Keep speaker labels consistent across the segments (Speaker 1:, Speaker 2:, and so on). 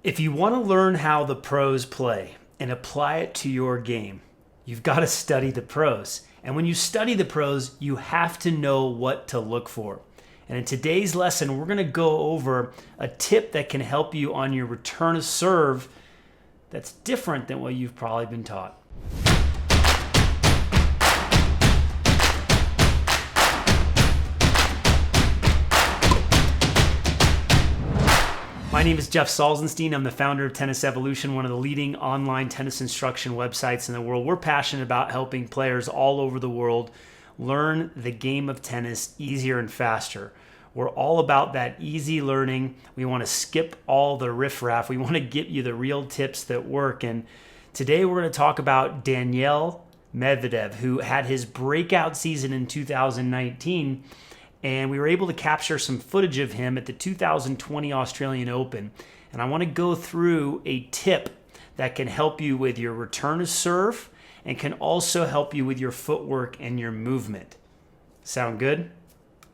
Speaker 1: If you want to learn how the pros play and apply it to your game, you've got to study the pros. And when you study the pros, you have to know what to look for. And in today's lesson, we're going to go over a tip that can help you on your return of serve that's different than what you've probably been taught. My name is Jeff Salzenstein. I'm the founder of Tennis Evolution, one of the leading online tennis instruction websites in the world. We're passionate about helping players all over the world learn the game of tennis easier and faster. We're all about that easy learning. We want to skip all the riffraff. We want to get you the real tips that work. And today we're going to talk about Daniil Medvedev, who had his breakout season in 2019. And we were able to capture some footage of him at the 2020 Australian Open. And I want to go through a tip that can help you with your return of serve and can also help you with your footwork and your movement. Sound good?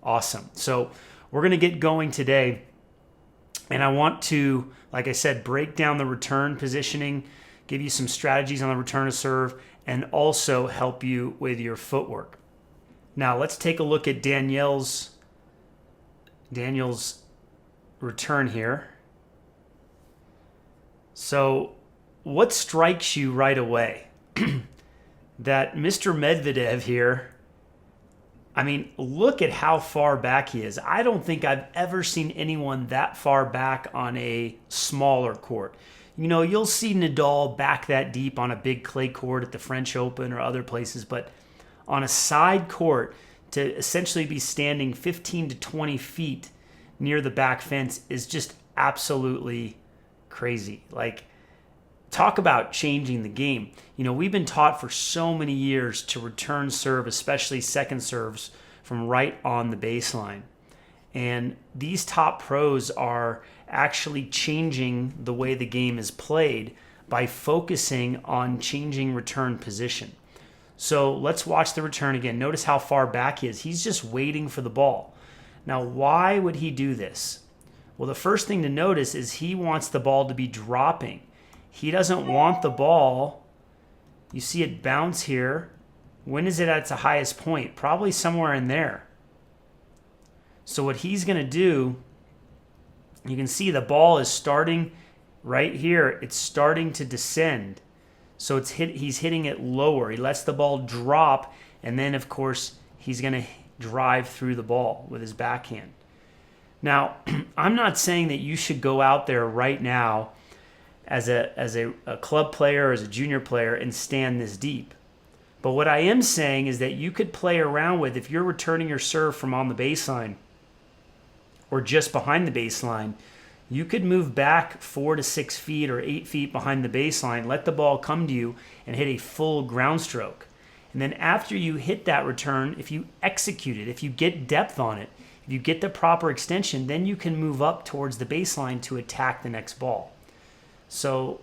Speaker 1: Awesome. So we're going to get going today. And I want to, like I said, break down the return positioning, give you some strategies on the return of serve, and also help you with your footwork. Now let's take a look at Daniil's return here. So what strikes you right away? That Mr. Medvedev here, I mean, look at how far back he is. I don't think I've ever seen anyone that far back on a smaller court. You know, you'll see Nadal back that deep on a big clay court at the French Open or other places, but on a side court, to essentially be standing 15 to 20 feet near the back fence is just absolutely crazy. Like, talk about changing the game. You know, we've been taught for so many years to return serve, especially second serves, from right on the baseline. And these top pros are actually changing the way the game is played by focusing on changing return position. So let's watch the return again. Notice how far back he is. He's just waiting for the ball. Now, why would he do this? Well, the first thing to notice is he wants the ball to be dropping. He doesn't want the ball. You see it bounce here. When is it at its highest point? Probably somewhere in there. So what he's going to do, you can see the ball is starting right here. It's starting to descend. So he's hitting it lower. He lets the ball drop, and then, of course, he's going to drive through the ball with his backhand. Now, I'm not saying that you should go out there right now as a club player or as a junior player and stand this deep. But what I am saying is that you could play around with, if you're returning your serve from on the baseline or just behind the baseline, you could move back 4 to 6 feet or 8 feet behind the baseline, let the ball come to you, and hit a full ground stroke. And then after you hit that return, if you execute it, if you get depth on it, if you get the proper extension, then you can move up towards the baseline to attack the next ball. So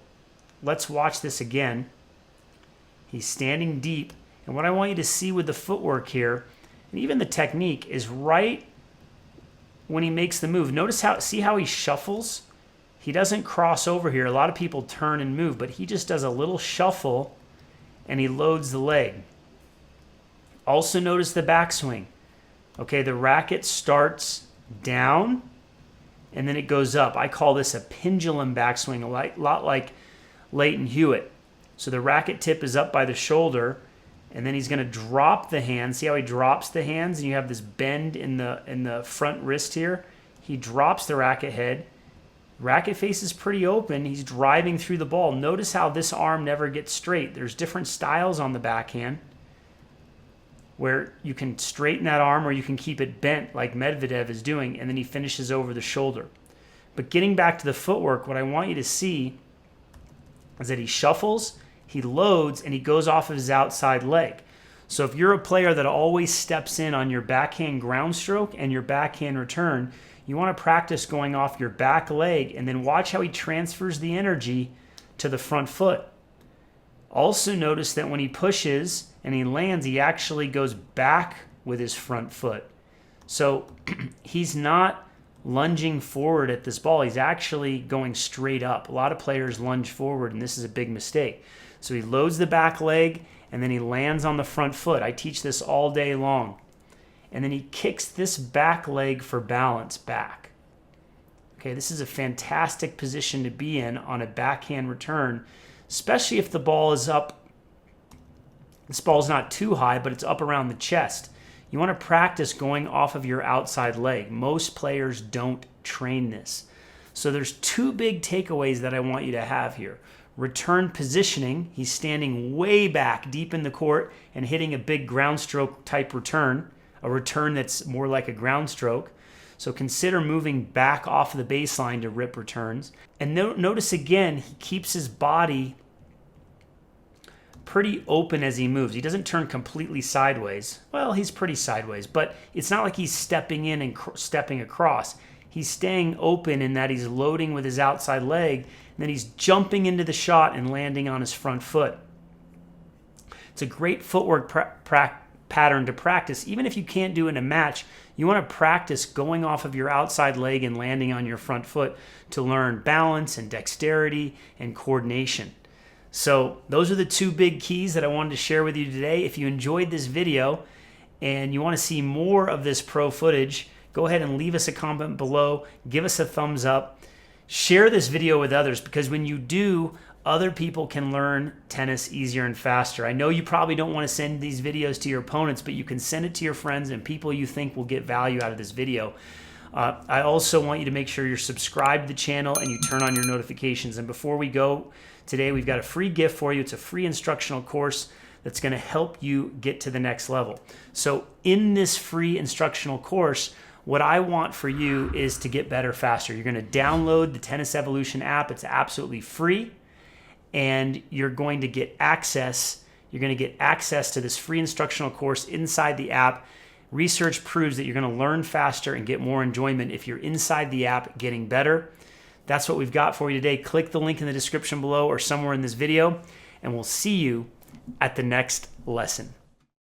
Speaker 1: let's watch this again. He's standing deep. And what I want you to see with the footwork here, and even the technique, is right when he makes the move. See how he shuffles? He doesn't cross over here. A lot of people turn and move, but he just does a little shuffle and he loads the leg. Also notice the backswing. Okay, the racket starts down and then it goes up. I call this a pendulum backswing, a lot like Leighton Hewitt. So the racket tip is up by the shoulder, and then he's going to drop the hand. See how he drops the hands? And you have this bend in the front wrist here. He drops the racket head. Racket face is pretty open. He's driving through the ball. Notice how this arm never gets straight. There's different styles on the backhand where you can straighten that arm or you can keep it bent like Medvedev is doing, and then he finishes over the shoulder. But getting back to the footwork, what I want you to see is that he shuffles, he loads, and he goes off of his outside leg. So if you're a player that always steps in on your backhand ground stroke and your backhand return, you want to practice going off your back leg and then watch how he transfers the energy to the front foot. Also notice that when he pushes and he lands, he actually goes back with his front foot. So he's not lunging forward at this ball. He's actually going straight up. A lot of players lunge forward, and this is a big mistake. So he loads the back leg, and then he lands on the front foot. I teach this all day long. And then he kicks this back leg for balance back. Okay, this is a fantastic position to be in on a backhand return, especially if the ball is up. This ball's not too high, but it's up around the chest. You want to practice going off of your outside leg. Most players don't train this. So there's two big takeaways that I want you to have here. Return positioning. He's standing way back deep in the court and hitting a big ground stroke type return, a return that's more like a ground stroke. So consider moving back off the baseline to rip returns. And notice again, he keeps his body pretty open as he moves. He doesn't turn completely sideways. Well, he's pretty sideways, but it's not like he's stepping in and stepping across. He's staying open in that he's loading with his outside leg, and then he's jumping into the shot and landing on his front foot. It's a great footwork pattern to practice. Even if you can't do it in a match, you want to practice going off of your outside leg and landing on your front foot to learn balance and dexterity and coordination. So those are the two big keys that I wanted to share with you today. If you enjoyed this video and you want to see more of this pro footage, go ahead and leave us a comment below. Give us a thumbs up. Share this video with others, because when you do, other people can learn tennis easier and faster. I know you probably don't want to send these videos to your opponents, but you can send it to your friends and people you think will get value out of this video. I also want you to make sure you're subscribed to the channel and you turn on your notifications. And before we go today, we've got a free gift for you. It's a free instructional course that's going to help you get to the next level. So in this free instructional course, what I want for you is to get better faster. You're going to download the Tennis Evolution app. It's absolutely free, and you're going to get access. You're going to get access to this free instructional course inside the app. Research proves that you're going to learn faster and get more enjoyment if you're inside the app getting better. That's what we've got for you today. Click the link in the description below or somewhere in this video, and we'll see you at the next lesson.